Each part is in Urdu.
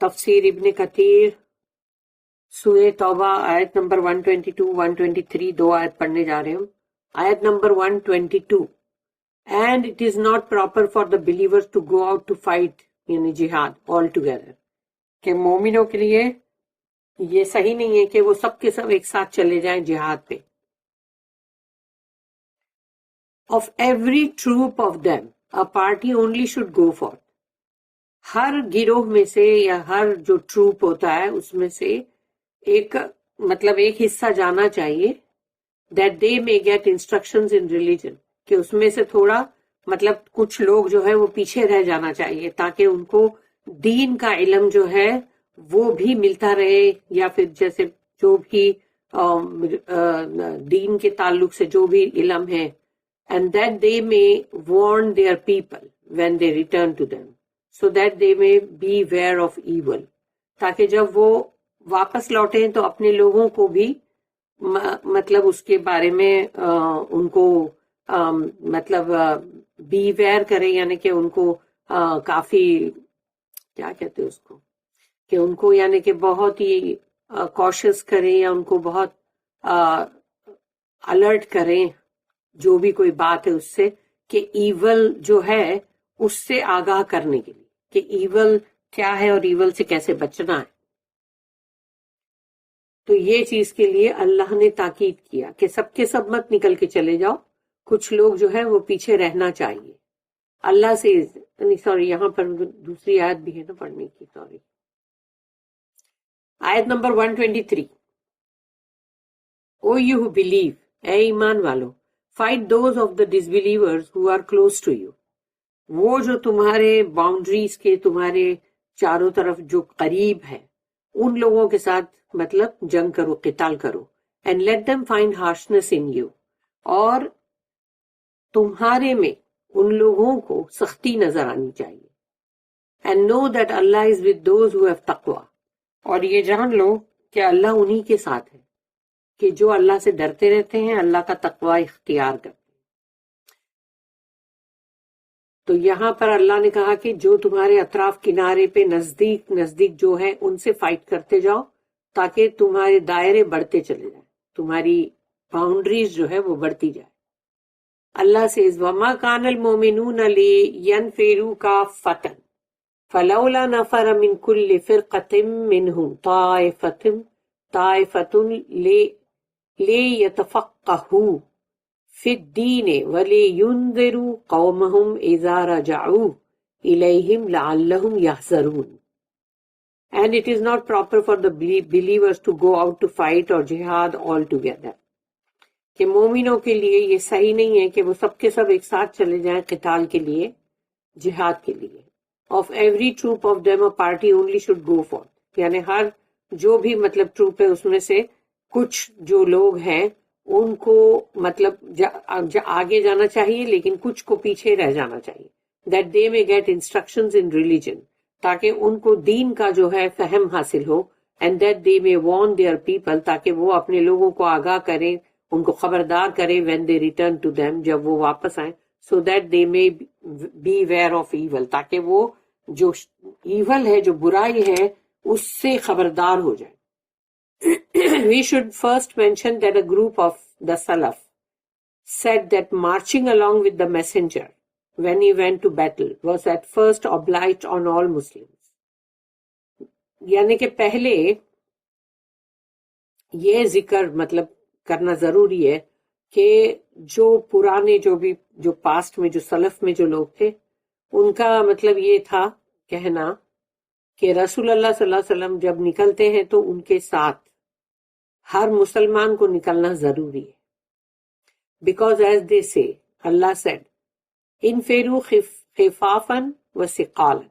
تفسیر ابن کثیر سورہ توبہ آیت نمبر 122 123 دو آیت پڑھنے جا رہے ہوں. آیت number 122. And it is not proper for the believers to go out to fight یعنی جہاد all together. کہ مومنوں کے لیے یہ صحیح نہیں ہے کہ وہ سب کے سب ایک ساتھ چلے جائیں جہاد پہ. Of every troop of them, a party only should go forth. ہر گروہ میں سے یا ہر جو ٹروپ ہوتا ہے اس میں سے ایک مطلب ایک حصہ جانا چاہیے. That they may get instructions in religion. کہ اس میں سے تھوڑا مطلب کچھ لوگ جو ہے وہ پیچھے رہ جانا چاہیے تاکہ ان کو دین کا علم جو ہے وہ بھی ملتا رہے، یا پھر جیسے جو بھی دین کے تعلق سے جو بھی علم ہے. And that they may warn their people when they return to them, so that they may be aware of evil. تاکہ جب وہ واپس لوٹیں تو اپنے لوگوں کو بھی مطلب اس کے بارے میں ان کو مطلب بی ویئر کرے، یعنی کہ ان کو کافی کیا کہتے ہیں اس کو، کہ ان کو یعنی کہ بہت ہی کوشش کریں یا ان کو بہت الرٹ کریں جو بھی کوئی بات ہے اس سے، کہ ایول جو ہے اس سے آگاہ کرنے کے لیے کہ ایول کیا ہے اور ایول سے کیسے بچنا ہے. تو یہ چیز کے لیے اللہ نے تاکید کیا کہ سب کے سب مت نکل کے چلے جاؤ، کچھ لوگ جو ہے وہ پیچھے رہنا چاہیے. اللہ سے سوری یہاں پر دوسری آیت بھی ہے نا پڑھنے کی، سوری. آیت number 123. O you who believe, اے ایمان والو، fight those of the disbelievers who are close to you. وہ جو تمہارے باؤنڈریز کے تمہارے چاروں طرف جو قریب ہے ان لوگوں کے ساتھ مطلب جنگ کرو، قتال کرو. And let them find harshness in you. اور تمہارے میں ان لوگوں کو سختی نظر آنی چاہیے. And know that Allah is with those who have taqwa. اور یہ جان لو کہ اللہ انہی کے ساتھ ہے کہ جو اللہ سے ڈرتے رہتے ہیں، اللہ کا تقوی اختیار کرتے ہیں. تو یہاں پر اللہ نے کہا کہ جو تمہارے اطراف کنارے پہ نزدیک نزدیک جو ہے ان سے فائٹ کرتے جاؤ تاکہ تمہارے دائرے بڑھتے چلے جائیں، تمہاری باؤنڈریز جو ہے وہ بڑھتی جائے. اللہ سے وما کان المؤمنون لینفروا کافۃ فلولا نفر من كل فرقة منهم طائفة ليتفقهوا في الدين ولينذروا قومهم إذا رجعوا إليهم لعلهم يحذرون. And it is not proper for the believers to go out to fight or jihad all together. کہ مومنوں کے لیے یہ صحیح نہیں ہے کہ وہ سب کے سب ایک ساتھ چلے جائیں قتال کے لیے، جہاد کے لیے. Of every troop of them a party only should go forth. یعنی ہر جو بھی مطلب ٹروپ ہے اس میں سے کچھ جو لوگ ہیں ان کو مطلب آگے جانا چاہیے لیکن کچھ کو پیچھے رہ جانا چاہیے. That they may get instructions in religion. تاکہ ان کو دین کا جو ہے فہم حاصل ہو. And that they may warn their people. تاکہ وہ اپنے لوگوں کو آگاہ کریں، ان کو خبردار کریں when they return to them جب وہ واپس آئیں. So that they may be aware of evil. تاکہ وہ جو ایول ہے، جو برائی ہے، اس سے خبردار ہو جائے. We should first mention that a group of the Salaf said that marching along with the messenger when he went to battle was at first obliged on all Muslims. یعنی کہ پہلے یہ ذکر مطلب کرنا ضروری ہے کہ جو پرانے جو پاسٹ میں جو سلف میں جو لوگ تھے ان کا مطلب یہ تھا کہنا کہ رسول اللہ صلی اللہ علیہ وسلم جب نکلتے ہیں تو ان کے ساتھ ہر مسلمان کو نکلنا ضروری ہے. Because as they say, Allah said, انفروا خفافا وثقالا,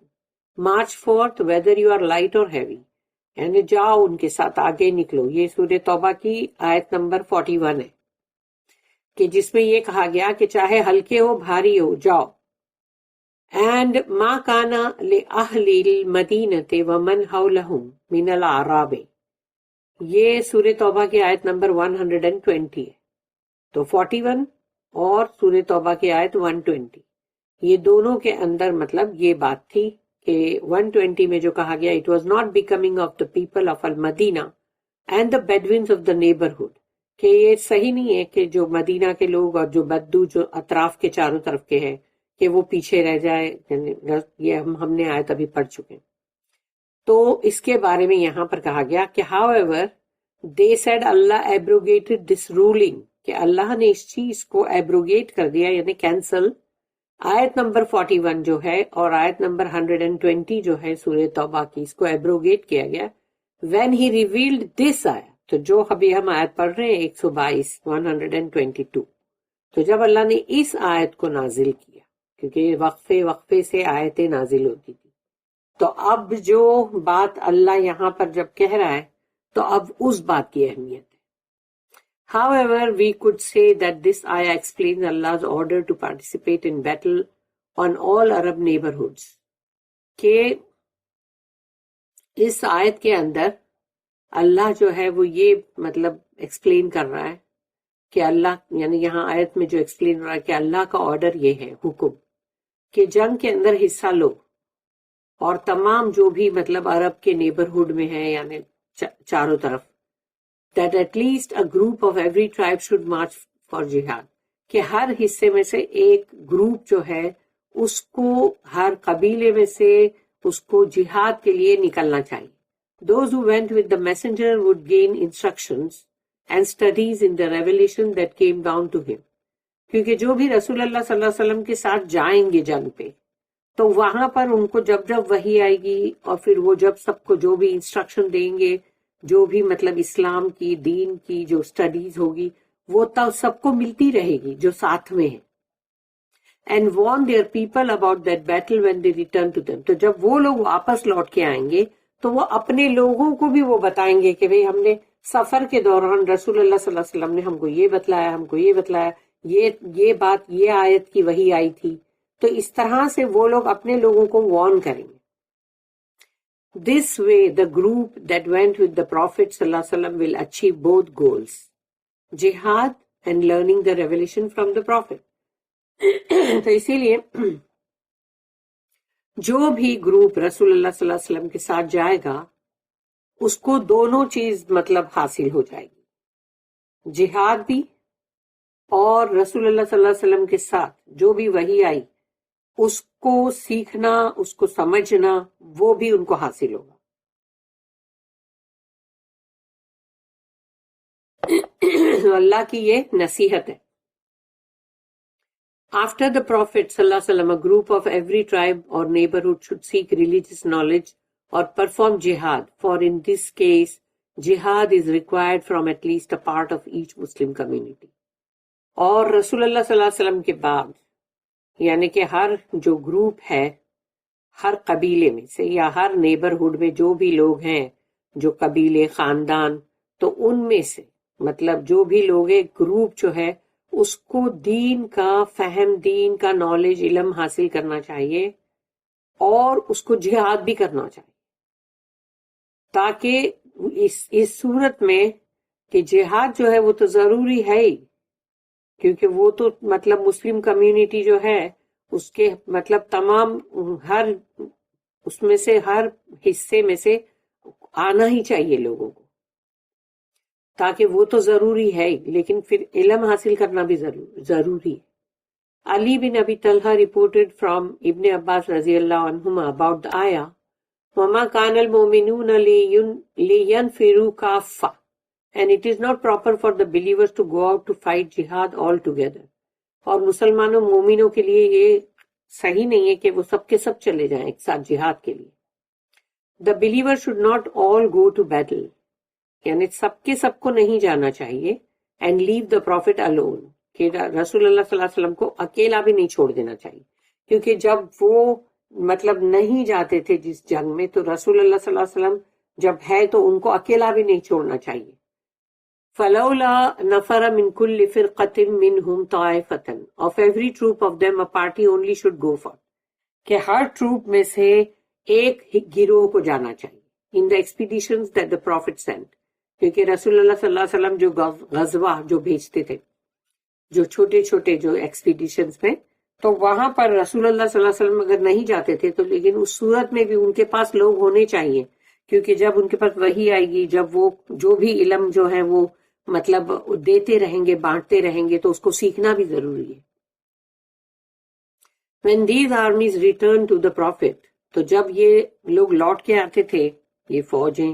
march forth whether you are light or heavy. یعنی جاؤ ان کے ساتھ، آگے نکلو. یہ سورہ توبہ کی آیت نمبر 41 ہے کہ جس میں یہ کہا گیا کہ چاہے ہلکے ہو بھاری ہو جاؤ. And ما كان لأهل المدينة ومن حولهم من الأعراب. یہ سورہ توبہ کی آیت نمبر 120 ہے. تو 41 اور سورہ توبہ کی آیت 120 یہ دونوں کے اندر مطلب یہ بات تھی کہ 120 میں جو کہا گیا, it was not becoming of the people of al-Madinah and the Bedouins of the neighbourhood, کہ یہ صحیح نہیں ہے کہ جو مدینہ کے لوگ اور جو بدو جو اطراف کے چاروں طرف کے ہیں کہ وہ پیچھے رہ جائے. یہ ہم نے آیت ابھی پڑھ چکے ہیں. تو اس کے بارے میں یہاں پر کہا گیا کہ however they said Allah abrogated this ruling, کہ اللہ نے اس چیز کو ایبروگیٹ کر دیا یعنی کینسل. آیت نمبر 41 جو ہے اور آیت نمبر 120 جو ہے سورہ توبہ کی, اس کو ایبروگیٹ کیا گیا when he revealed this آیت. تو جو ابھی ہم آیت پڑھ رہے ہیں 122 122, تو جب اللہ نے اس آیت کو نازل کیا, کیونکہ وقفے سے آیتیں نازل ہوتی تھی, تو اب جو بات اللہ یہاں پر جب کہہ رہا ہے تو اب اس بات کی اہمیت ہے. However, we could say that this ayah explains Allah's order to participate in battle on all Arab neighborhoods. کہ اس آیت کے اندر اللہ جو ہے وہ یہ مطلب ایکسپلین کر رہا ہے کہ اللہ یعنی یہاں آیت میں جو ایکسپلین ہو رہا ہے کہ اللہ کا آرڈر یہ ہے, حکم, کہ جنگ کے اندر حصہ لو اور تمام جو بھی مطلب عرب کے نیبرہڈ میں ہے یعنی چاروں طرف, that at least a group of every tribe should march for jihad, کہ ہر حصے میں سے ایک گروپ جو ہے اس کو ہر قبیلے میں سے اس کو جہاد کے لیے نکلنا چاہیے. Those who went with the messenger would gain instructions and studies in the revelation that came down to him. کیونکہ جو بھی رسول اللہ صلی اللہ علیہ وسلم کے ساتھ جائیں گے جنگ پہ, تو وہاں پر ان کو جب وحی آئے گی اور پھر وہ جب سب کو جو بھی انسٹرکشن دیں گے, جو بھی مطلب اسلام کی دین کی جو اسٹڈیز ہوگی وہ تو سب کو ملتی رہے گی جو ساتھ میں ہے. And warn their people about that battle when they return to them, تو جب وہ لوگ واپس لوٹ کے آئیں گے تو وہ اپنے لوگوں کو بھی وہ بتائیں گے کہ بھئی ہم نے سفر کے دوران رسول اللہ صلی اللہ علیہ وسلم نے ہم کو یہ بتلایا, ہم کو یہ بتلایا, یہ بات یہ آیت کی وحی آئی تھی. تو اس طرح سے وہ لوگ اپنے لوگوں کو وارن کریں گے. This way, the group that went with the Prophet ﷺ will achieve both goals, jihad and learning the revelation from the Prophet. تو اسی لیے جو بھی گروپ رسول اللہ صلی اللہ علیہ وسلم کے ساتھ جائے گا اس کو دونوں چیز مطلب حاصل ہو جائے گی, جہاد بھی اور رسول اللہ صلی اللہ علیہ وسلم کے ساتھ جو بھی وحی آئی اس کو سیکھنا, اس کو سمجھنا, وہ بھی ان کو حاصل ہوگا. اللہ کی یہ نصیحت ہے. After the Prophet صلی اللہ علیہ وسلم, a group of every tribe or neighborhood should seek religious knowledge or perform jihad, for in this case, jihad is required from at least a part of each Muslim community. اور رسول اللہ صلی اللہ علیہ وسلم کے بعد یعنی کہ ہر جو گروپ ہے ہر قبیلے میں سے یا ہر نیبرہڈ میں جو بھی لوگ ہیں, جو قبیلے خاندان, تو ان میں سے مطلب جو بھی لوگ ہیں گروپ جو ہے اس کو دین کا فہم, دین کا نالج, علم حاصل کرنا چاہیے اور اس کو جہاد بھی کرنا چاہیے, تاکہ اس صورت میں کہ جہاد جو ہے وہ تو ضروری ہے ہی, کیونکہ وہ تو مطلب مسلم کمیونٹی جو ہے اس کے مطلب تمام ہر اس میں سے ہر حصے میں سے آنا ہی چاہیے لوگوں کو, تاکہ وہ تو ضروری ہے, لیکن پھر علم حاصل کرنا بھی ضروری ہے. علی بن ابی طلحہ reported from ابن عباس رضی اللہ عنہما about the ayah وَمَا كَانَ الْمُؤْمِنُونَ لِيَنْفِرُوا كَافَّةً and it is not proper for the believers to go out to fight jihad all together. اور مسلمانوں مومنوں کے لیے یہ صحیح نہیں ہے کہ وہ سب کے سب چلے جائیں ایک ساتھ جہاد کے لیے. The believers should not all go to battle, یعنی سب کے سب کو نہیں جانا چاہیے. And leave the prophet alone, کہ رسول اللہ صلی اللہ علیہ وسلم کو اکیلا بھی نہیں چھوڑ دینا چاہیے, کیونکہ جب وہ مطلب نہیں جاتے تھے جس جنگ میں تو رسول اللہ صلی اللہ علیہ وسلم جب ہے تو ان کو اکیلا بھی نہیں چھوڑنا چاہیے. فَلَوْلَا نَفَرَ مِنْ كُلِّ فِرْقَةٍ مِّنْهُمْ طَائِفَةً of every troop of them a party only should go for, کہ ہر ٹروپ میں سے ایک گروہ کو جانا چاہیے in the expeditions that the prophet sent, کیونکہ رسول اللہ صلی اللہ علیہ وسلم جو غزوہ جو بھیجتے تھے جو چھوٹے چھوٹے جو ایکسپیڈیشنز میں, تو وہاں پر رسول اللہ صلی اللہ علیہ وسلم اگر نہیں جاتے تھے تو لیکن اس صورت میں بھی ان کے پاس لوگ ہونے چاہیے، کیونکہ جب ان کے پاس وحی آئے گی، جب وہ جو بھی علم جو ہے وہ مطلب دیتے رہیں گے، بانٹتے رہیں گے، تو اس کو سیکھنا بھی ضروری ہے۔ When these armies returned to the Prophet، تو جب یہ لوگ لوٹ کے آتے تھے، یہ فوجیں،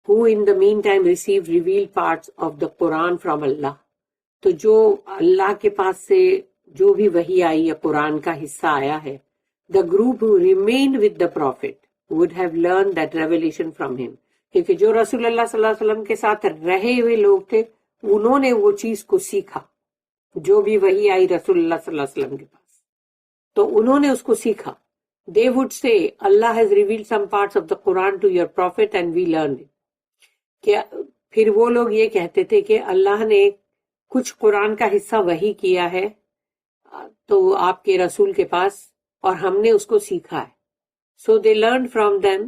who in the meantime received revealed parts of the Quran from Allah، تو جو اللہ کے پاس سے جو بھی وحی آئی یا قرآن کا حصہ آیا ہے، the group who remained with the Prophet would have learned that revelation from him، کیونکہ جو رسول اللہ صلی اللہ علیہ وسلم کے ساتھ رہے ہوئے لوگ تھے انہوں نے وہ چیز کو سیکھا، جو بھی وحی آئی رسول اللہ صلی اللہ علیہ وسلم کے پاس تو انہوں نے اس کو سیکھا۔ They would say Allah has revealed some parts of the Quran to your prophet and we learned it، کہ پھر وہ لوگ یہ کہتے تھے کہ اللہ نے کچھ قرآن کا حصہ وحی کیا ہے تو آپ کے رسول کے پاس اور ہم نے اس کو سیکھا ہے۔ So they learned from them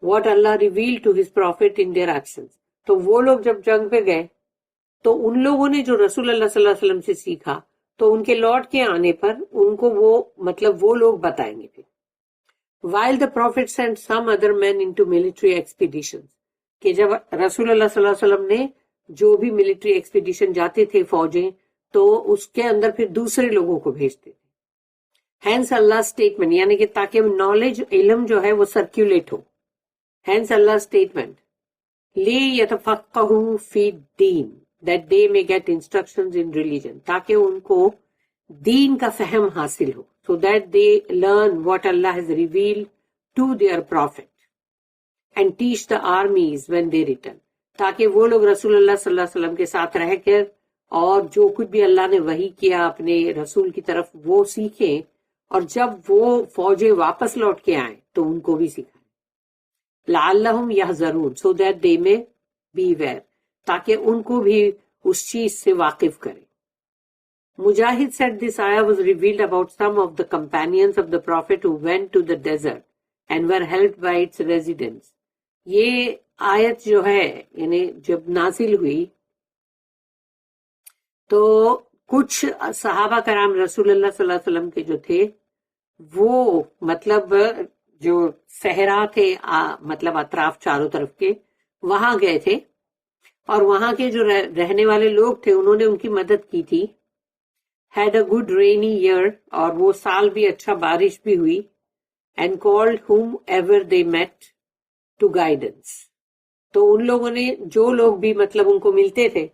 what Allah revealed to his prophet in their absence، تو وہ لوگ جب جنگ پہ گئے تو ان لوگوں نے جو رسول اللہ صلی اللہ علیہ وسلم سے سیکھا تو ان کے لوٹ کے آنے پر ان کو وہ مطلب وہ لوگ بتائیں گے پھر۔ While the Prophet sent some other men into military expeditions، کہ جب رسول اللہ صلی اللہ علیہ وسلم نے جو بھی ملٹری ایکسپیڈیشن جاتے تھے فوجیں تو اس کے اندر پھر دوسرے لوگوں کو بھیجتے تھے۔ Hence Allah statement، یعنی کہ تاکہ نالج علم جو ہے وہ سرکولیٹ ہو۔ Hence Allah statement لِيَتَفَقَّهُوا فِي الدِّينِ، that they may get instructions in religion، تاکہ ان کو دین کا فہم حاصل ہو، so that they learn what Allah has revealed to their prophet and teach the armies when they return، تاکہ وہ لوگ رسول اللہ صلی اللہ علیہ وسلم کے ساتھ رہ کر اور جو کچھ بھی اللہ نے وحی کیا اپنے رسول کی طرف وہ سیکھیں، اور جب وہ فوجیں واپس لوٹ کے آئیں تو ان کو بھی سکھائیں۔ لعلہم یحذرون، so that they may be aware، تاکہ ان کو بھی اس چیز سے واقف کریں۔ Mujahid said this ayah was revealed about some of the companions of the Prophet who went to the desert and were helped by its residents۔ یہ آیت جو ہے یعنی جب نازل ہوئی تو کچھ صحابہ کرام رسول اللہ صلی اللہ علیہ وسلم کے جو تھے وہ مطلب جو صحرا تھے مطلب اطراف چاروں طرف کے وہاں گئے تھے، اور وہاں کے جو رہنے والے لوگ تھے انہوں نے ان کی مدد کی تھی۔ had a good rainy year، اور وہ سال بھی اچھا بارش بھی ہوئی۔ and called whomever they met to guidance، تو ان لوگوں نے جو لوگ بھی مطلب ان کو ملتے تھے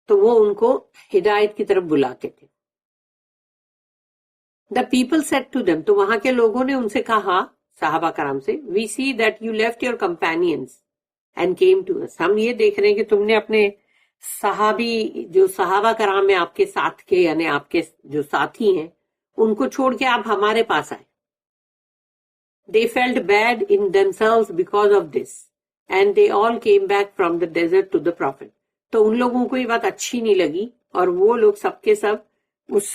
تو وہ ان کو ہدایت کی طرف بلاتے تھے۔ The people said to them، تو وہاں کے لوگوں نے ان سے کہا صحابہ کرام سے، we see that you left your companions and came to us، ہم یہ دیکھ رہے ہیں کہ تم نے اپنے صحابی جو صحابہ کرام میں آپ کے ساتھ کے یعنی آپ کے جو ساتھی ہیں ان کو چھوڑ کے آپ ہمارے پاس آئے۔ They felt bad in themselves because of this and they all came back from the desert to the Prophet، تو ان لوگوں کو یہ بات اچھی نہیں لگی اور وہ لوگ سب کے سب اس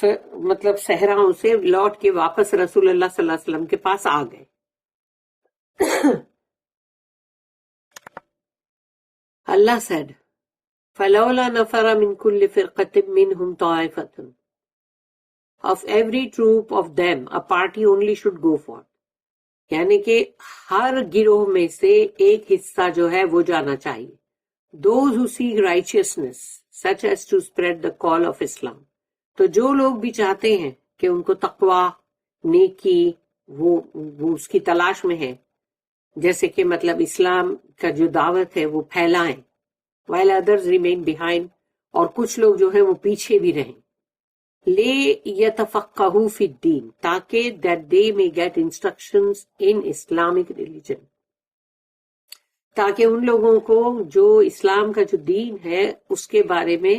مطلب صحراؤں سے لوٹ کے واپس رسول اللہ صلی اللہ علیہ وسلم کے پاس آ گئے۔ اللہ said فَلَوْلَا نَفَرَ مِن كُلِّ فِرْقَةٍ مِّنْهُمْ طَائِفَةٌ، of every troop of them a party only should go forth، یعنی کہ ہر گروہ میں سے ایک حصہ جو ہے وہ جانا چاہیے۔ Those who seek righteousness such as to spread the call of Islam، تو جو لوگ بھی چاہتے ہیں کہ ان کو تقوی نیکی وہ اس کی تلاش میں ہے، جیسے کہ مطلب اسلام کا جو دعوت ہے وہ پھیلائیں، while others remain behind، اور کچھ لوگ جو ہیں وہ پیچھے بھی رہیں۔ لِيَتَفَقَّهُوا فِي الدِّينِ، تاکہ that they may get instructions in Islamic religion، تاکہ ان لوگوں کو جو اسلام کا جو دین ہے اس کے بارے میں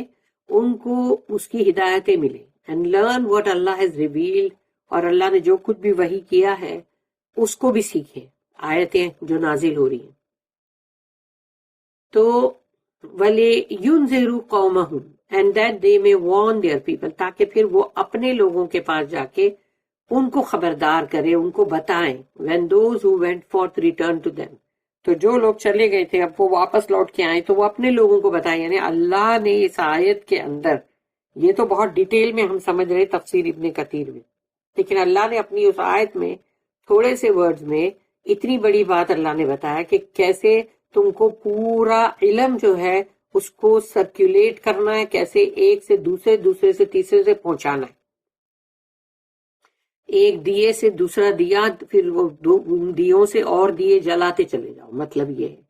ان کو اس کی ہدایتیں ملیں۔ and learn what Allah has revealed، اور اللہ نے جو کچھ بھی وحی کیا ہے اس کو بھی سیکھیں، آیتیں جو نازل ہو رہی ہیں۔ تو وَلِيُنذِرُوا قَوْمَهُمْ and that they may warn their people، تاکہ پھر وہ اپنے لوگوں کے پاس جا کے ان کو خبردار کریں، ان کو بتائیں۔ when those who went forth returned to them، تو جو لوگ چلے گئے تھے اب وہ واپس لوٹ کے آئیں تو وہ اپنے لوگوں کو بتائیں، یعنی اللہ نے اس آیت کے اندر یہ تو بہت ڈیٹیل میں ہم سمجھ رہے تفسیر ابن کثیر میں، لیکن اللہ نے اپنی اس آیت میں تھوڑے سے ورڈز میں اتنی بڑی بات اللہ نے بتایا کہ کیسے تم کو پورا علم جو ہے اس کو سرکولیٹ کرنا ہے، کیسے ایک سے دوسرے، دوسرے سے تیسرے سے پہنچانا ہے، ایک دیے سے دوسرا دیا، پھر وہ دیوں سے اور دیے جلاتے چلے جاؤ. مطلب یہ ہے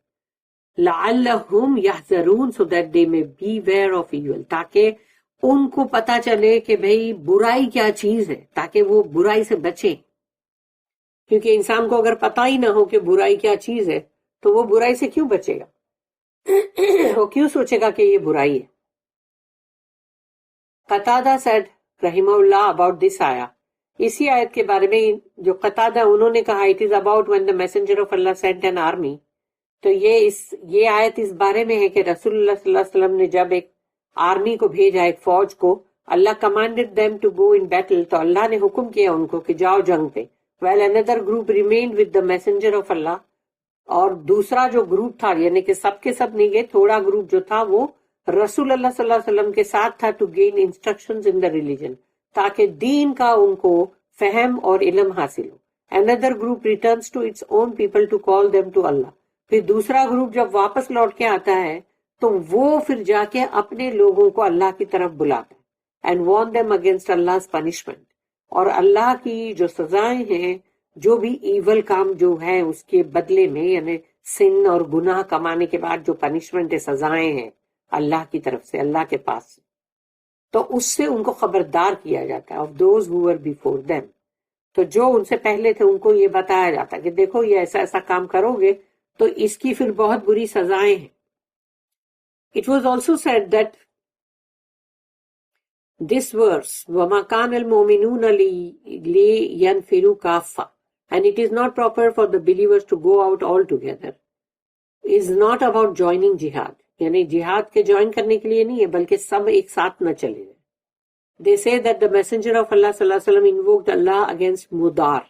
لعلہم یحذرون so that they may beware of evil، تاکہ ان کو پتا چلے کہ بھئی برائی کیا چیز ہے، تاکہ وہ برائی سے بچیں. کیونکہ انسان کو اگر پتا ہی نہ ہو کہ برائی کیا چیز ہے تو وہ برائی سے کیوں بچے گا، وہ کیوں سوچے گا کہ یہ برائی ہے. قتادہ said رحمہ اللہ about this آیا، اسی آیت کے بارے میں جو قتادہ انہوں نے کہا it is about when the messenger of Allah sent an army، تو یہ آیت اس بارے میں ہے کہ رسول اللہ صلی اللہ علیہ وسلم نے جب ایک آرمی کو بھیجا، ایک فوج کو، اللہ commanded them to go in battle، تو اللہ نے حکم کیا ان کو کہ جاؤ جنگ پہ. while another group remained with the messenger of Allah، اور دوسرا جو گروپ تھا، یعنی کہ سب کے سب نہیں گئے، تھوڑا گروپ جو تھا وہ رسول اللہ صلی اللہ علیہ وسلم کے ساتھ تھا to gain instructions in the religion، تاکہ دین کا ان کو فہم اور علم حاصل ہو. another group returns to its own people to call them to Allah، پھر دوسرا گروپ جب واپس لوٹ کے آتا ہے تو وہ پھر جا کے اپنے لوگوں کو اللہ کی طرف بلاتا ہے and warn them against Allah's punishment، اور اللہ کی جو سزائیں ہیں، جو بھی ایول کام جو ہے اس کے بدلے میں، یعنی سن اور گناہ کمانے کے بعد جو پنشمنٹ سزائیں ہیں اللہ کی طرف سے، اللہ کے پاس سے، تو اس سے ان کو خبردار کیا جاتا ہے of those who were before them، تو جو ان سے پہلے تھے ان کو یہ بتایا جاتا ہے کہ دیکھو یہ ایسا ایسا کام کرو گے تو اس کی پھر بہت بری سزائیں ہیں. It was also said that this verse وَمَا كَانَ الْمُؤْمِنُونَ لِيَنْفِرُوا كَافَّةً and it is not proper for the believers to go out all together is not about joining jihad، یعنی جہاد کے جوائن کرنے کے لیے نہیں ہے بلکہ سب ایک ساتھ نہ چلے جائیں. They say that the messenger of Allah صلی اللہ علیہ وسلم invoked Allah against مدار،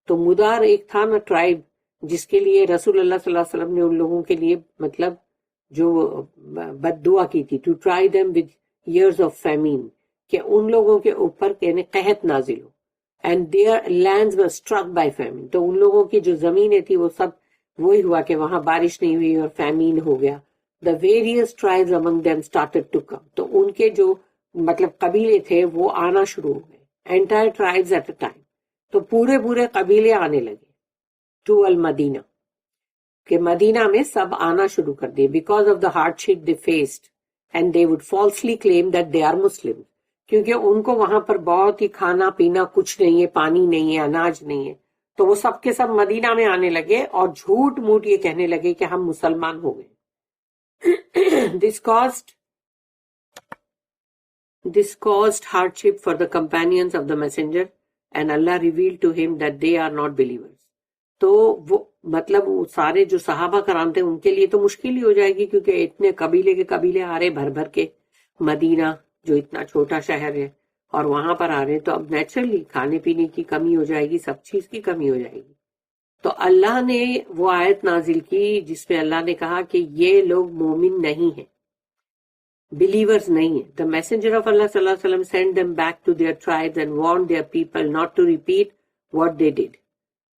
تو مدار ایک تھا نا ٹرائب جس کے لیے رسول اللہ صلی اللہ علیہ وسلم نے ان لوگوں کے لیے مطلب جو بد دعا کی تھی to try them with years of famine، کہ ان لوگوں کے اوپر یعنی قحط نازل ہو and their lands were struck by famine، تو ان لوگوں کی جو زمینیں تھی وہ سب وہی ہوا کہ وہاں بارش نہیں ہوئی اور فیمین ہو گیا. The various tribes among them started to come، تو ان کے جو مطلب قبیلے تھے وہ آنا شروع ہو گئے، entire tribes at a time، تو پورے قبیلے آنے لگے to المدینہ، کہ مدینہ میں سب آنا شروع کر دیے because of the hardship they faced and they would falsely claim that they are Muslims، کیونکہ ان کو وہاں پر بہت ہی کھانا پینا کچھ نہیں ہے، پانی نہیں ہے، اناج نہیں ہے، تو وہ سب کے سب مدینہ میں آنے لگے اور جھوٹ موٹ یہ کہنے لگے کہ ہم مسلمان ہو گئے. This caused hardship for the companions of the messenger and Allah revealed to him that they are not believers. تو وہ مطلب وہ سارے جو صحابہ کرام تھے ان کے لیے تو مشکل ہی ہو جائے گی، کیونکہ اتنے قبیلے کے قبیلے آ رہے بھر بھر کے مدینہ جو اتنا چھوٹا شہر ہے اور وہاں پر آ رہے، تو اب نیچرلی کھانے پینے کی کمی ہو جائے گی، سب چیز کی کمی ہو جائے گی. تو اللہ نے وہ آیت نازل کی جس میں اللہ نے کہا کہ یہ لوگ مومن نہیں ہیں، believers نہیں ہیں. The messenger of Allah صلی اللہ علیہ وسلم sent them back to their tribes and warned their people not to repeat what they did.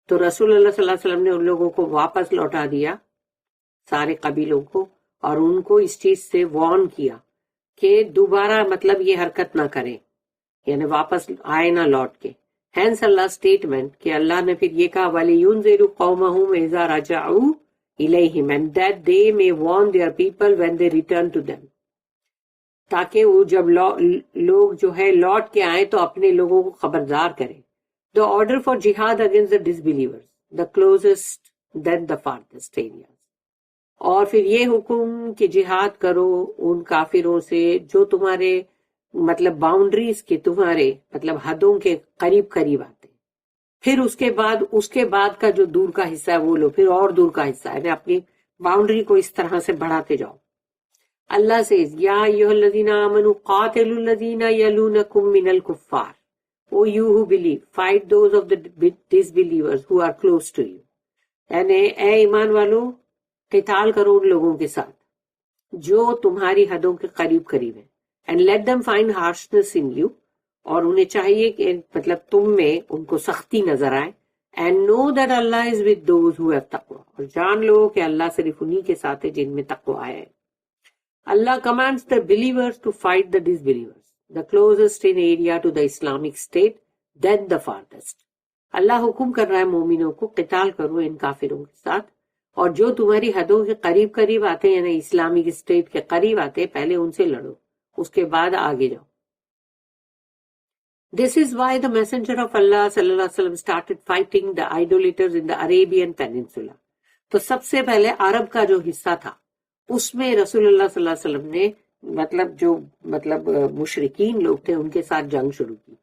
تو رسول اللہ صلی اللہ علیہ وسلم نے ان لوگوں کو واپس لوٹا دیا، سارے قبیلوں کو، اور ان کو اس چیز سے وارن کیا کہ دوبارہ مطلب یہ حرکت نہ کریں، یعنی واپس آئے نہ لوٹ کے. Hence اللہ statement کہ اللہ نے پھر یہ کہا وَلِيُنذِرُوا قَوْمَهُمْ إِذَا رَجَعُوا إِلَيْهِمْ and that they may warn their people when they return to them، تاکہ وہ جب لوگ جو ہے لوٹ کے آئیں تو اپنے لوگوں کو خبردار کریں. The order for jihad against the disbelievers، the closest then the farthest areas، اور پھر یہ حکم کہ جہاد کرو ان کافروں سے جو تمہارے مطلب باؤنڈریز کے، تمہارے مطلب حدوں کے قریب قریب آتے. پھر اس کے بعد کا جو دور کا حصہ ہے وہ لو، پھر اور دور کا حصہ ہے، اپنی باؤنڈری کو اس طرح سے بڑھاتے جاؤ. اللہ سے یا ایھا الذین آمنوا قاتلوا الذین یلونکم من الکفار، او you who believe fight those of the disbelievers who are close to you، یعنی اے ایمان والو قتال کرو ان لوگوں کے ساتھ جو تمہاری حدوں کے قریب قریب ہیں. And let them find harshness in you, اور انہیں چاہیے کہ مطلب تم میں ان کو سختی نظر آئے. And know that Allah is with those who have تقویٰ، اور جان لو کہ اللہ صرف انہی کے ساتھ ہے جن میں تقویٰ ہے. Allah commands the believers to fight the disbelievers, the closest in area to the Islamic State, then the farthest. اللہ حکم کر رہا ہے مومنوں کو قتال کرو ان کافروں کے ساتھ، اور جو تمہاری حدوں کے قریب قریب آتے ہیں، یعنی اسلامک اسٹیٹ کے قریب آتے، پہلے ان سے لڑو، اس کے بعد آگے جاؤ. This is why the messenger of Allah sallallahu alaihi wasallam started fighting the idolaters in the Arabian Peninsula. تو سب سے پہلے عرب کا جو حصہ تھا اس میں رسول اللہ صلی اللہ علیہ وسلم نے جو مشرکین لوگ تھے ان کے ساتھ جنگ شروع کی.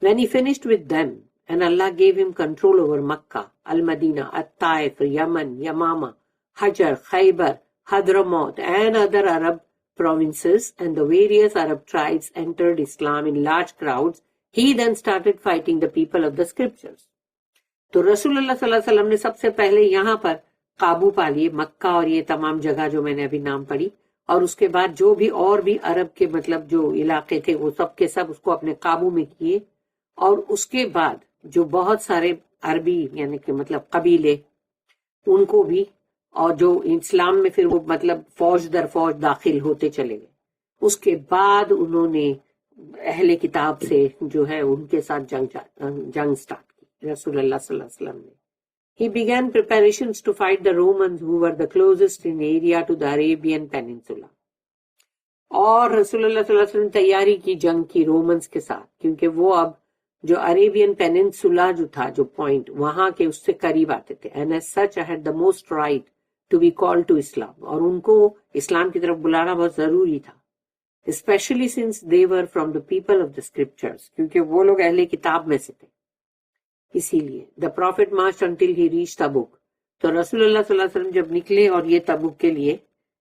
When he finished with them and Allah gave him control over Makkah, Al-Madinah, At-Taif, Yemen, Yamama, Hajar, Khaybar, Hadramaut and other Arab provinces, and the various Arab tribes entered Islam in large crowds, he then started fighting the people of the scriptures. تو رسول اللہ صلی اللہ علیہ وسلم نے سب سے پہلے یہاں پر قابو پا لیے، مکہ اور یہ تمام جگہ جو میں نے ابھی نام پڑھی، اور اس کے بعد جو بھی اور بھی عرب کے جو علاقے تھے وہ سب کے سب اس کو اپنے قابو میں کیے. اور اس کے بعد جو بہت سارے عربی یعنی کہ قبیلے ان کو بھی، اور جو اسلام میں پھر وہ فوج در فوج داخل ہوتے چلے گئے. اس کے بعد انہوں نے اہل کتاب سے جو ہے ان کے ساتھ جنگ سٹارٹ کی رسول اللہ صلی اللہ علیہ وسلم نے. He began preparations to fight the Romans who were the closest in area to the Arabian Peninsula. اور رسول اللہ صلی اللہ علیہ وسلم تیاری کی جنگ کی رومنز کے ساتھ، کیونکہ وہ اب جو عربین پیننسولا جو تھا جو پوائنٹ وہاں کے اس سے قریب آتے تھے. And as such I had the most right to be called to Islam. اور ان کو اسلام کی طرف بلانا بہت ضروری تھا. Especially since they were from the people of the scriptures. کیونکہ وہ لوگ اہل کتاب میں سے تھے. اسی لیے the prophet marched until he reached Tabuk. تو رسول اللہ صلی اللہ علیہ وسلم جب نکلے اور یہ تبوک کے لیے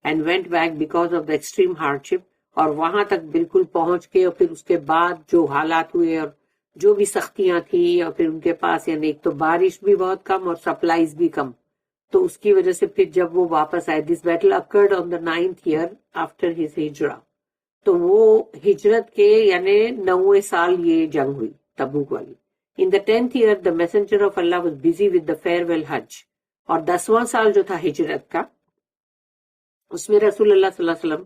and went back because of the extreme hardship، اور وہاں تک بالکل پہنچ کے، اور پھر اس کے بعد جو حالات ہوئے اور جو بھی سختیاں تھیں، اور پھر ان کے پاس یعنی ایک تو بارش بھی بہت کم اور سپلائز بھی کم، تو اس کی وجہ سے پھر جب وہ واپس آئے. This battle occurred on the 9th year after his hijrah. تو وہ ہجرت کے یعنی 9ویں سال یہ جنگ ہوئی تبوک والی. In the 10th year the messenger of Allah was busy with the farewell Hajj. اور 10واں سال جو تھا ہجرت کا، اس میں رسول اللہ صلی اللہ علیہ وسلم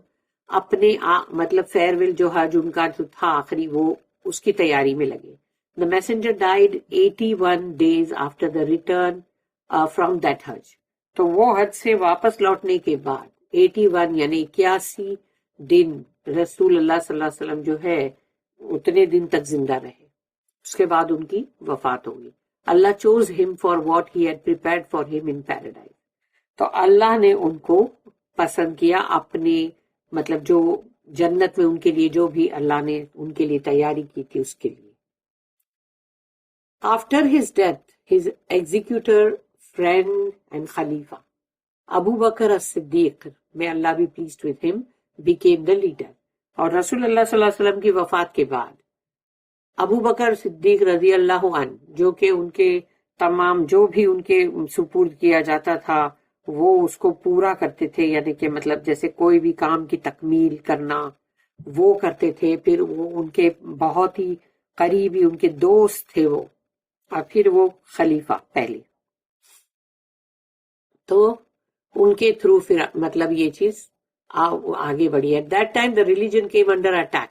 اپنے فیئرویل جو حج ان کا جو تھا آخری، وہ اس کی تیاری میں لگے. The messenger died 81 days after the return from that Hajj. تو وہ حج سے واپس لوٹنے کے بعد 81 یعنی 81 دن رسول اللہ صلی اللہ علیہ وسلم جو ہے اتنے دن تک زندہ رہے. اس کے بعد ان کی وفات ہوگی. اللہ چوز ہم for what he had prepared for ہم ان پیراڈائز. تو اللہ نے ان کو پسند کیا اپنے جو جنت میں ان کے لیے جو بھی اللہ نے ان کے لیے تیاری کی تھی اس کے لیے. After his death his executor friend and خلیفہ Abu Bakr الصدیق may Allah be pleased with him became the leader. اور رسول اللہ صلی اللہ علیہ وسلم کی وفات کے بعد ابو بکر صدیق رضی اللہ عنہ جو کہ ان کے تمام جو بھی ان کے سپرد کیا جاتا تھا وہ اس کو پورا کرتے تھے، یعنی کہ جیسے کوئی بھی کام کی تکمیل کرنا وہ کرتے تھے. پھر وہ ان کے بہت ہی قریبی ان کے دوست تھے وہ، اور پھر وہ خلیفہ پہلے. تو ان کے تھرو پھر یہ چیز آگے بڑھی. At that time the religion came under attack.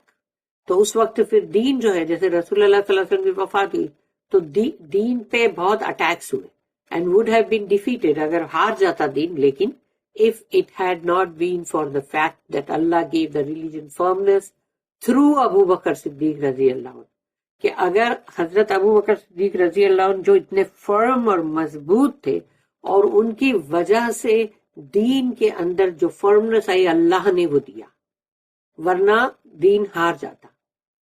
تو اس وقت پھر دین جو ہے، جیسے رسول اللہ صلی اللہ علیہ وسلم کی وفات ہوئی تو دین پہ بہت اٹیکس ہوئے and would have been defeated اگر ہار جاتا دین. لیکن if it had not been for the fact that Allah gave the religion firmness through ابو بکر صدیق رضی اللہ عنہ، کہ اگر حضرت ابو بکر صدیق رضی اللہ عنہ جو اتنے فرم اور مضبوط تھے اور ان کی وجہ سے دین کے اندر جو فرمنس آئی اللہ نے وہ دیا، ورنہ دین ہار جاتا.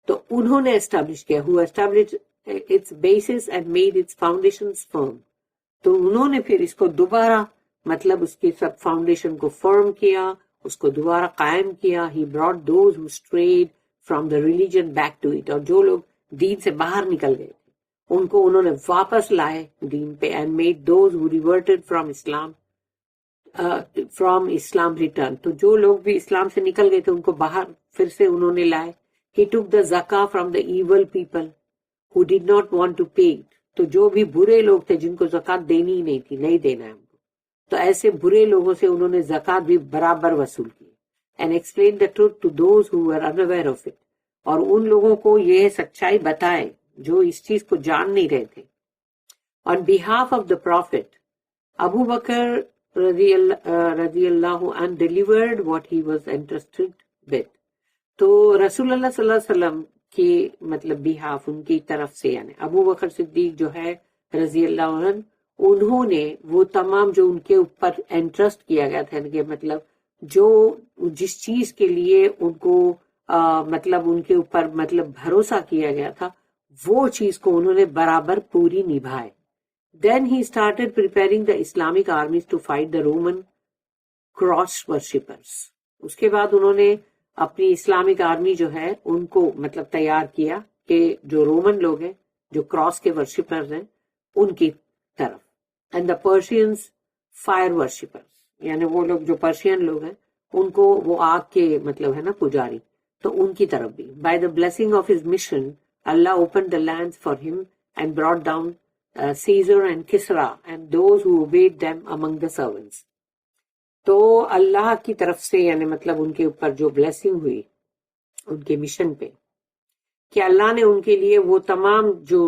تو انہوں نے اسٹیبلش کیا who established its basis and made its foundations firm. تو انہوں نے پھر اس کو دوبارہ اس کی سب فاؤنڈیشن کو فرم کیا، اس کو دوبارہ قائم کیا. He brought those who strayed from the religion back to it. اور جو لوگ دین سے باہر نکل گئے تھے ان کو انہوں نے واپس لائے دین پہ. and made those who reverted from Islam return. تو جو لوگ بھی اسلام سے نکل گئے تھے ان کو باہر پھر سے انہوں نے لائے. He took the zakah from the evil people who did not want to pay it. تو جو بھی برے لوگ تھے جن کو زکوٰۃ دینی ہی نہیں تھی, نہیں دینا ہے ہم کو, تو ایسے برے لوگوں سے انہوں نے زکوٰۃ بھی برابر وصول کی. And explained the truth to those who were unaware of it. اور ان لوگوں کو یہ سچائی بتائے جو اس چیز کو جان نہیں رہے تھے. On behalf of the Prophet, Abu Bakr رضی اللہ عنہ delivered what he was entrusted with. تو رسول اللہ صلی اللہ علیہ وسلم کی مطلب بیہاف ان کی طرف سے, یعنی ابو بکر صدیق جو ہے رضی اللہ عنہ, انہوں نے وہ تمام جو ان کے اوپر انٹرسٹ کیا گیا تھا, کہ مطلب جو جس چیز کے لیے ان کو مطلب ان کے اوپر مطلب بھروسہ کیا گیا تھا, وہ چیز کو انہوں نے برابر پوری نبھائے. Then he started preparing the Islamic armies to fight the Roman cross worshippers. اس کے بعد انہوں نے اپنی اسلامک آرمی جو ہے ان کو مطلب تیار کیا کہ جو رومن لوگ ہیں, جو کراس کے ورشپرز ہیں, ان کی طرف. And the Persians fire worshippers, یعنی وہ لوگ جو پرشین لوگ ہیں ان کو وہ آگ کے مطلب ہے نا پجاری, تو ان کی طرف بھی. By the blessing of his mission Allah open the land for him and brought down Caesar and Kisra and those who obeyed them among the servants. تو اللہ کی طرف سے یعنی مطلب ان کے اوپر جو بلیسنگ ہوئی ان کے مشن پہ, کہ اللہ نے ان کے لیے وہ تمام جو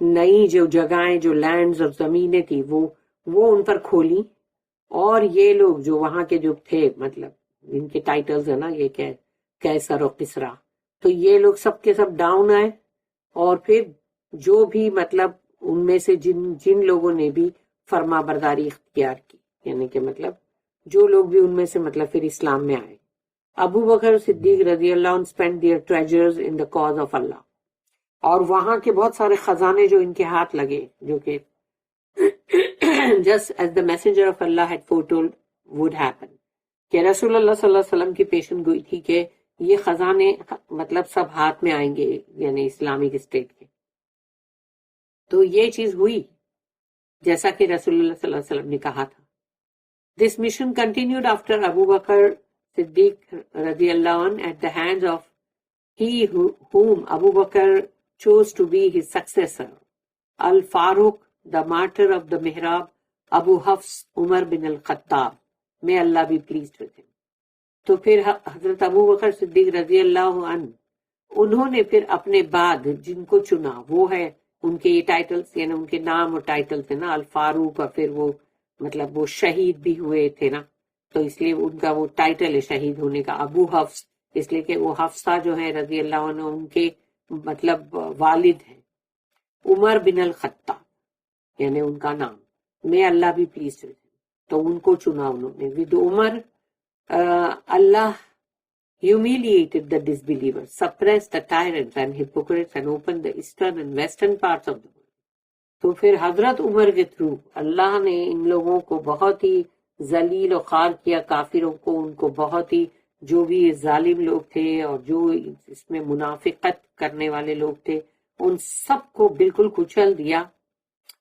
نئی جو جگہیں جو لینڈز اور زمینیں تھی وہ ان پر کھولی, اور یہ لوگ جو وہاں کے جو تھے مطلب ان کے ٹائٹلز ہیں نا یہ کیسر اور کسرا, تو یہ لوگ سب کے سب ڈاؤن آئے, اور پھر جو بھی مطلب ان میں سے جن لوگوں نے بھی فرما برداری اختیار کی, یعنی کہ مطلب جو لوگ بھی ان میں سے مطلب پھر اسلام میں آئے. ابو بکر صدیق رضی اللہ عنہ spent their treasures in the cause of Allah. اور وہاں کے بہت سارے خزانے جو ان کے ہاتھ لگے, جو کہ just as the messenger of Allah had foretold would happen, کہ رسول اللہ صلی اللہ علیہ وسلم کی پیشن گوئی تھی کہ یہ خزانے مطلب سب ہاتھ میں آئیں گے, یعنی اسلامک اسٹیٹ کے. تو یہ چیز ہوئی جیسا کہ رسول اللہ صلی اللہ علیہ وسلم نے کہا تھا. This mission continued after Abu Bakr Siddiq radiallahu anh at the hands of he whom Abu Bakr chose to be his successor, Al-Faruq, the martyr of the Mihrab, Abu Hafs Umar bin al-Khattab. May Allah be pleased with him. تو پھر حضرت ابو بکر صدیق رضی اللہ عنہ انہوں نے پھر اپنے بعد جن کو چنا وہ ہے ان کے یہ ٹائٹلز, یعنی ان کے نام اور ٹائٹل تھے نا الفاروق, اور پھر وہ مطلب وہ شہید بھی ہوئے تھے نا, تو اس لیے ان کا وہ ٹائٹل ہے شہید ہونے کا, ابو حفص, اس لیے کہ وہ حفصہ جو ہے رضی اللہ عنہ ان کے مطلب والد ہیں. عمر بن الخطاب یعنی ان کا نام, میں اللہ بھی پلیز, تو ان کو چنا انہوں نے. With Umar Allah humiliated the disbelievers, suppressed the tyrants and hypocrites and opened the eastern and western parts of the world. تو پھر حضرت عمر کے تھرو اللہ نے ان لوگوں کو بہت ہی ذلیل و خوار کیا, کافروں کو, ان کو بہت ہی جو بھی ظالم لوگ تھے اور جو اس میں منافقت کرنے والے لوگ تھے ان سب کو بالکل کچل دیا,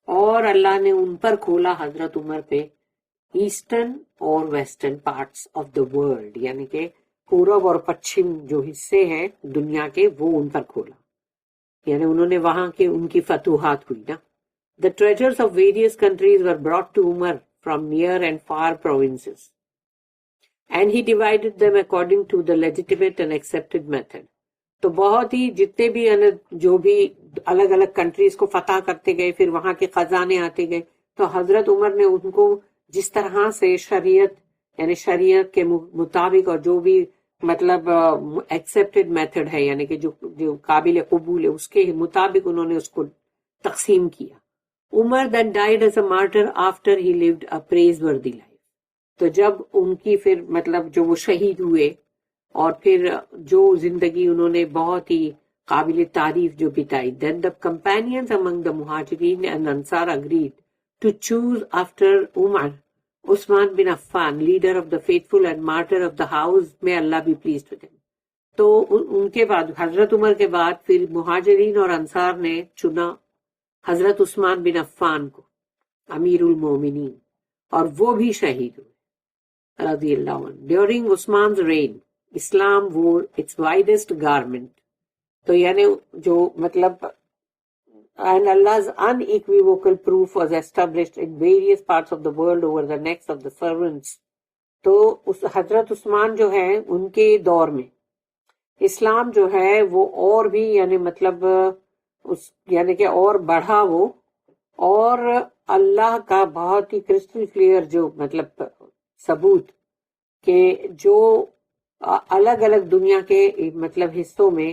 اور اللہ نے ان پر کھولا حضرت عمر پہ ایسٹرن اور western parts of the world, یعنی کہ پورب اور پچھم جو حصے ہیں دنیا کے وہ ان پر کھولا, یعنی انہوں نے وہاں کے ان کی فتوحات ہوئی نا. The treasures of various countries were brought to Umar from near and far provinces, and he divided them according to the legitimate and accepted method. تو بہت ہی جتنے بھی جو بھی الگ الگ کنٹریز کو فتح کرتے گئے, پھر وہاں کے خزانے آتے گئے, تو حضرت عمر نے ان کو جس طرح سے شریعت یعنی شریعت کے مطابق اور جو بھی مطلب ایکسیپٹڈ میتھڈ ہے, یعنی کہ جو قابل قبول ہے اس کے مطابق انہوں نے اس کو تقسیم کیا. عمر then died as a martyr after he lived a praiseworthy life. تو جب ان کی پھر مطلب جو وہ شہید ہوئے اور پھر جو زندگی انہوں نے بہت ہی قابل تعریف جو بتائی, then the companions among the Muhajirin and Ansar agreed to choose after Umar Usman bin Affan, leader of the faithful and martyr of the house, may Allah be pleased with him. تو ان کے بعد حضرت عمر کے بعد پھر مہاجرین اور انصار نے چنا حضرت عثمان بن عفان کو امیر المومنین, اور وہ بھی شہید ہوئے رضی اللہ عنہ. ڈیورنگ عثمان's reign, اسلام wore its widest garment. تو یعنی جو مطلب and Allah's unequivocal proof was established in various parts of the world over the necks of the servants. تو اس حضرت عثمان جو ہے ان کے دور میں اسلام جو ہے وہ اور بھی یعنی مطلب اس یعنی کہ اور بڑھا وہ، اور اللہ کا بہت ہی کرسٹل کلیئر جو مطلب ثبوت کہ جو الگ الگ دنیا کے مطلب حصوں میں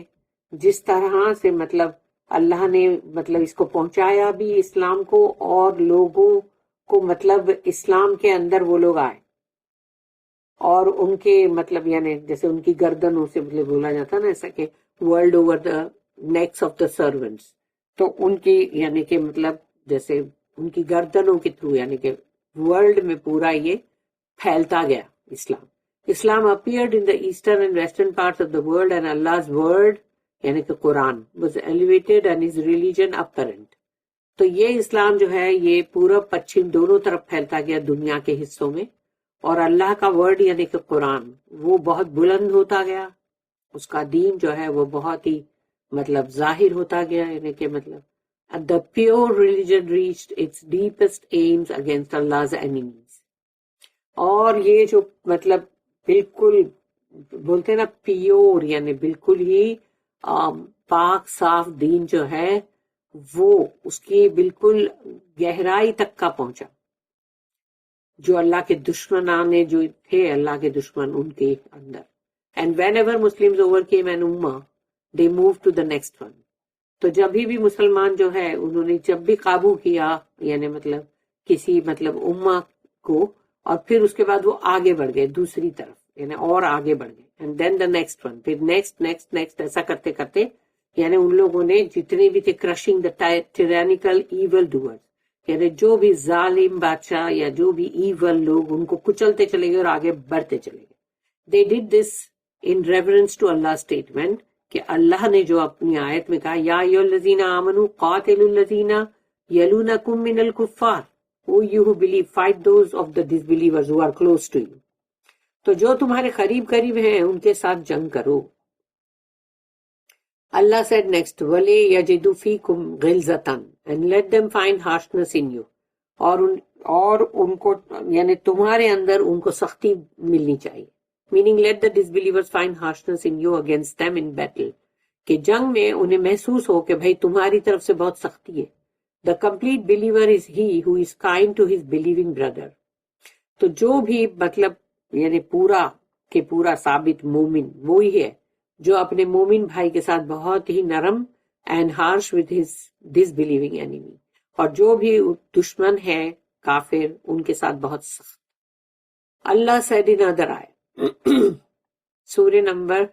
جس طرح سے مطلب اللہ نے مطلب اس کو پہنچایا بھی اسلام کو، اور لوگوں کو مطلب اسلام کے اندر وہ لوگ آئے اور ان کے مطلب یعنی جیسے ان کی گردنوں سے مطلب بولا جاتا نا ایسا کہ world over the necks of the servants, تو ان کی یعنی کہ مطلب جیسے ان کی گردنوں کے تھرو یعنی کہ ورلڈ میں پورا یہ پھیلتا گیا اسلام. اسلام appeared in the eastern and western parts of the world and Allah's word یعنی کہ قرآن was elevated and his religion apparent. تو یہ اسلام جو ہے یہ پورب پچھم دونوں طرف پھیلتا گیا دنیا کے حصوں میں، اور اللہ کا ورڈ یعنی کہ قرآن وہ بہت بلند ہوتا گیا، اس کا دین جو ہے وہ بہت ہی مطلب ظاہر ہوتا گیا، یعنی کہ مطلب the pure religion reached its deepest aims against Allah's enemies. اور یہ جو مطلب بالکل بولتے ہیں نا پیور یعنی بالکل ہی پاک صاف دین جو ہے وہ اس کی بالکل گہرائی تک کا پہنچا، جو اللہ کے دشمنانے جو تھے اللہ کے دشمن ان کے اندر. And whenever Muslims overcame an ummah, they moved to the next one. تو جب بھی مسلمان جو ہے انہوں نے جب بھی قابو کیا یعنی مطلب کسی مطلب امہ کو، اور پھر اس کے بعد وہ آگے بڑھ گئے دوسری طرف یعنی اور آگے بڑھ گئے، and then the next one, پھر نیکسٹ نیکسٹ نیکسٹ ایسا کرتے کرتے یعنی ان لوگوں نے جتنے بھی تھے کرشنگ دا ٹیرینیکل ایول ڈوئرز، یعنی جو بھی ظالم بادشاہ یا جو بھی ایول لوگ ان کو کچلتے چلے گئے اور آگے بڑھتے چلے گئے. They did this in reference to Allah statement کہ اللہ نے جو اپنی آیت میں کہا یا ایھا الذین آمنوا قاتلوا الذین یلونکم من الکفار who you who believe fight those of the disbelievers who are close to you. تو جو تمہارے قریب ہیں ان کے ساتھ جنگ کرو. Allah said next وَلَا يَجِدُ فِيكُمْ غِلْظَةً and let them find harshness in you. اور ان کو یعنی تمہارے اندر ان کو سختی ملنی چاہیے. Meaning let the disbelievers find harshness in you against them in battle. کہ جنگ میں انہیں محسوس ہو کہ بھئی تمہاری طرف سے بہت سختی ہے. The complete believer is he who is kind to his believing brother. تو جو بھی مطلب یعنی پورا کہ پورا ثابت مومن وہی ہے جو اپنے مومن بھائی کے ساتھ بہت ہی نرم and harsh with his disbelieving enemy. اور جو بھی دشمن ہے کافر ان کے ساتھ بہت سخت. اللہ said in other ayah سورہ نمبر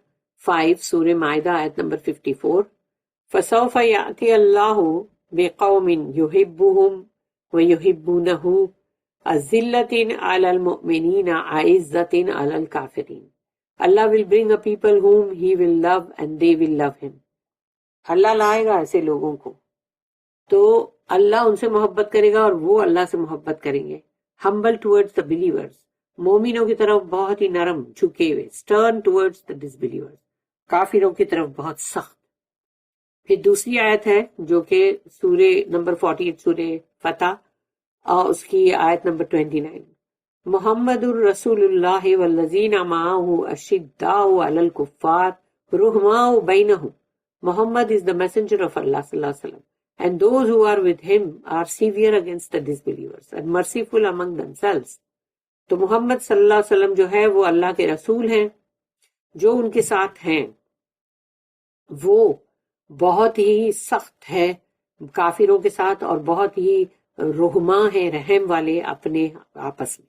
5 سورہ مائدہ آیت نمبر 54 فَسَوْفَ يَأْتِي اللَّهُ بِقَوْمٍ يُحِبُّهُمْ وَيُحِبُّونَهُ أَذِلَّةٍ عَلَى الْمُؤْمِنِينَ أَعِزَّةٍ عَلَى الْكَافِرِينَ. Allah will bring a people whom he will love and they will love him. اللہ لائے گا ایسے لوگوں کو تو اللہ ان سے محبت کرے گا اور وہ اللہ سے محبت کریں گے. Humble towards the believers, مومنوں کی طرف بہت ہی نرم جھکے ہوئے. Stern towards the disbelievers, کافروں کی طرف بہت سخت. پھر دوسری آیت ہے جو کہ سورہ نمبر 48 سورہ فتح اور اس کی آیت نمبر 29 محمد الرسول اللہ والذین معہ اشداء علی الکفار رحماء بینہم. Muhammad is the messenger of Allah sallallahu alaihi wasallam, and those who are with him are severe against the disbelievers and merciful among themselves. تو محمد صلی اللہ علیہ وسلم جو ہے وہ اللہ کے رسول ہیں، جو ان کے ساتھ ہیں وہ بہت ہی سخت ہے کافروں کے ساتھ اور بہت ہی رحماء ہیں رحم والے اپنے آپس میں.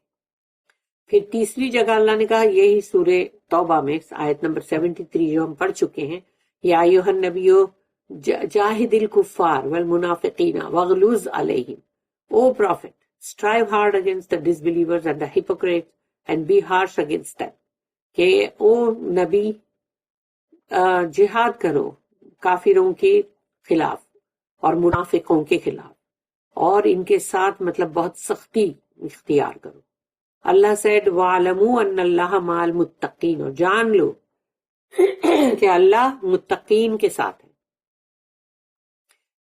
پھر تیسری جگہ اللہ نے کہا یہی سورہ توبہ میں آیت نمبر 73 جو ہم پڑھ چکے ہیں یا ایھا النبی جاہد الکفار والمنافقین واغلظ علیہم. O prophet, strive hard against the disbelievers and the hypocrites and be harsh against them. کہ او نبی جہاد کرو کافروں کے خلاف اور منافقوں کے خلاف اور ان کے ساتھ مطلب بہت سختی اختیار کرو. اللہ said وَاعْلَمُوا أَنَّ اللَّهَ مَعَ الْمُتَّقِينَ، اور جان لو کہ اللہ متقین کے ساتھ ہے.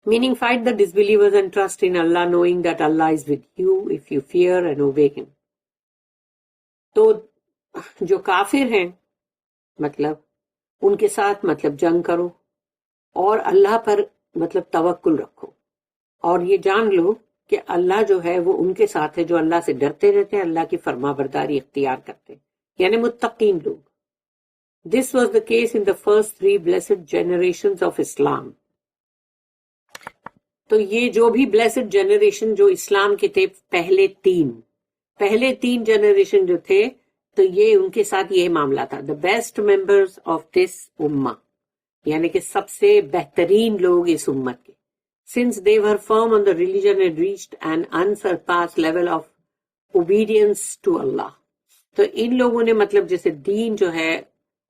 Meaning fight the disbelievers and trust in Allah, knowing that Allah is with you if you fear and obey him. تو جو کافر ہیں مطلب ان کے ساتھ مطلب جنگ کرو اور اللہ پر مطلب توکل رکھو اور یہ جان لو کہ اللہ جو ہے وہ ان کے ساتھ ہے جو اللہ سے ڈرتے رہتے ہیں, اللہ کی فرما برداری اختیار کرتے ہیں, یعنی متقین لوگ. This was the case in the first 3 blessed generations of Islam. تو یہ جو بھی بلیسڈ جنریشن جو اسلام کے تھے پہلے تین جنریشن جو تھے تو یہ ان کے ساتھ یہ معاملہ تھا. The best members of this امہ, یعنی کہ سب سے بہترین لوگ اس امت کے. Since they were firm on the religion and reached an unsurpassed level of obedience to Allah. تو ان لوگوں نے مطلب جیسے دین جو ہے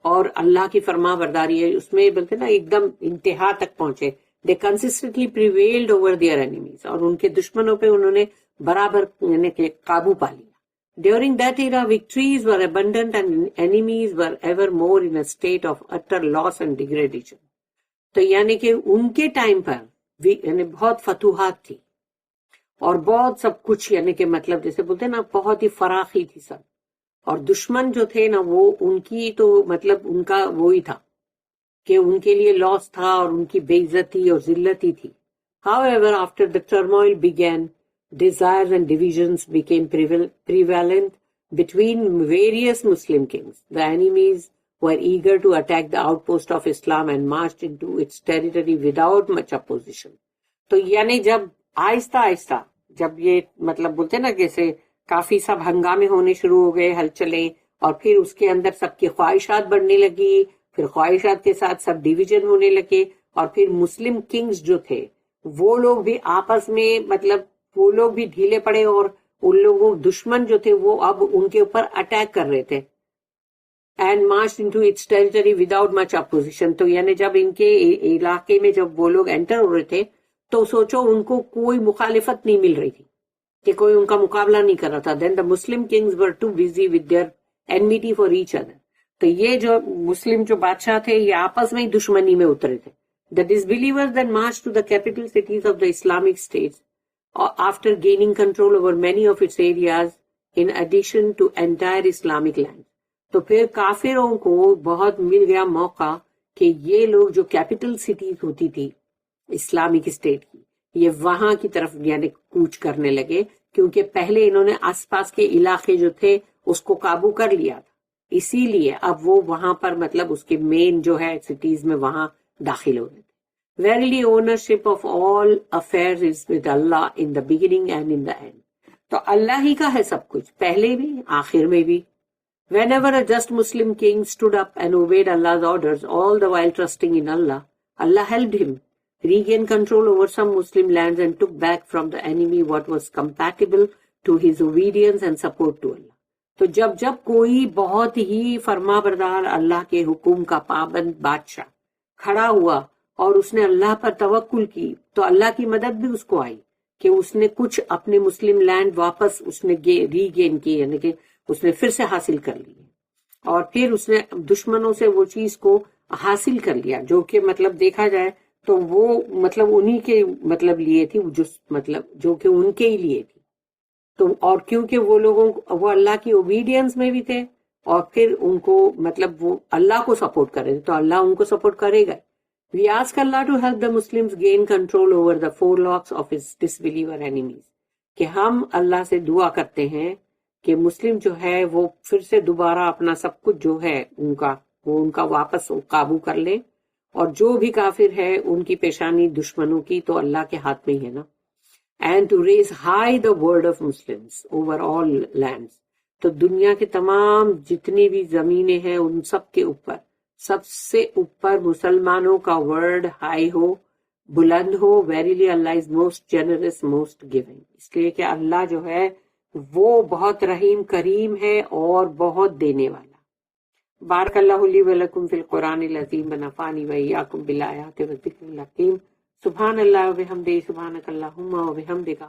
اور اللہ کی فرما برداری ہے اس میں بولتے نا ایک دم انتہا تک پہنچے. They consistently prevailed over their enemies, اور ان کے دشمنوں پہ انہوں نے برابر یعنی کہ قابو پا لیا. During that era, victories were abundant and enemies were ever more in a state of utter loss and degradation. تو یعنی کہ ان کے ٹائم پر یعنی بہت فتوحات تھی اور بہت سب کچھ یعنی کہ مطلب جیسے بولتے نا بہت ہی فراخی تھی سب, اور دشمن جو تھے نا وہ ان کی تو مطلب ان کا وہی تھا کہ ان کے لیے لاس تھا اور ان کی بے عزتی اور ذلتی تھی. However, after the turmoil began, desires and divisions became prevalent between various Muslim kings. The enemies were eager to attack the outpost of Islam and marched into its territory without much opposition. تو یعنی جب آہستہ آہستہ جب یہ مطلب بولتے نا جیسے کافی سب ہنگامے ہونے شروع ہو گئے, ہلچلیں, اور پھر اس کے اندر سب کی خواہشات بڑھنے لگی, پھر خواہشات کے ساتھ سب ڈیویژن ہونے لگے, اور پھر مسلم کنگز جو تھے وہ لوگ بھی آپس میں مطلب وہ لوگ بھی ڈھیلے پڑے, اور ان لوگوں دشمن جو تھے وہ اب ان کے اوپر اٹیک کر رہے تھے. And March into its territory without much opposition. تو یعنی جب ان کے علاقے میں جب وہ لوگ انٹر ہو رہے تھے تو سوچو ان کو کوئی مخالفت نہیں مل رہی تھی کہ کوئی ان کا مقابلہ نہیں کر رہا تھا. Then the Muslim kings were too busy with their enmity for each other. تو یہ جو مسلم جو بادشاہ تھے یہ آپس میں ہی دشمنی میں اترے تھے. The disbelievers then marched to the capital cities of the Islamic states after gaining control over many of its areas in addition to entire Islamic land. تو پھر کافروں کو بہت مل گیا موقع کہ یہ لوگ جو کیپٹل سٹیز ہوتی تھی اسلامک اسٹیٹ کی یہ وہاں کی طرف یعنی کوچ کرنے لگے, کیونکہ پہلے انہوں نے آس پاس کے علاقے جو تھے اس کو قابو کر لیا تھا, اسی لیے اب وہ وہاں پر مطلب اس کے مین جو ہے سٹیز میں وہاں داخل ہو رہے تھے. Verily ownership of all affairs is with Allah in the beginning and in the end. تو اللہ ہی کا ہے سب کچھ, پہلے بھی آخر میں بھی. Whenever a just Muslim king stood up and obeyed Allah's orders, all the while trusting in Allah, Allah helped him regain control over some Muslim lands and took back from the enemy what was compatible to his obedience and support to Allah. تو جب کوئی بہت ہی فرما بردار اللہ کے حکم کا پابند بادشاہ کھڑا ہوا اور اس نے اللہ پر توکل کی تو اللہ کی مدد بھی اس کو آئی کہ اس نے کچھ اپنے مسلم لینڈ واپس اس نے ری گین کی, یعنی کہ اس نے پھر سے حاصل کر لی, اور پھر اس نے دشمنوں سے وہ چیز کو حاصل کر لیا جو کہ مطلب دیکھا جائے تو وہ مطلب انہی کے مطلب لیے تھی, جو مطلب جو کہ ان کے ہی لیے تھی. تو اور کیونکہ وہ لوگوں وہ اللہ کی اوبیڈینس میں بھی تھے اور پھر ان کو مطلب وہ اللہ کو سپورٹ کر رہے تھے تو اللہ ان کو سپورٹ کرے گا. We ask Allah to help the Muslims gain control over the forelocks of his disbeliever enemies. کہ ہم اللہ سے دعا کرتے ہیں کہ مسلم جو ہے وہ پھر سے دوبارہ اپنا سب کچھ جو ہے ان کا واپس قابو کر لیں, اور جو بھی کافر ہے ان کی پیشانی دشمنوں کی تو اللہ کے ہاتھ میں ہی ہے نا. And to raise high the word of Muslims over all lands. تو دنیا کے تمام جتنی بھی زمینیں ہیں ان سب کے اوپر سب سے اوپر مسلمانوں کا ورڈ ہائی ہو, بلند ہو. Verily Allah is most generous, most giving. اس لیے کہ اللہ جو ہے وہ بہت رحیم کریم ہے اور بہت دینے والا. بارک اللہ لی و لکم فی القرآن العظیم ونفعنی و ایاکم بالآیات والذکر الحکیم. سبحان اللہ و بحمدہ, سبحانک اللہم و بحمدک,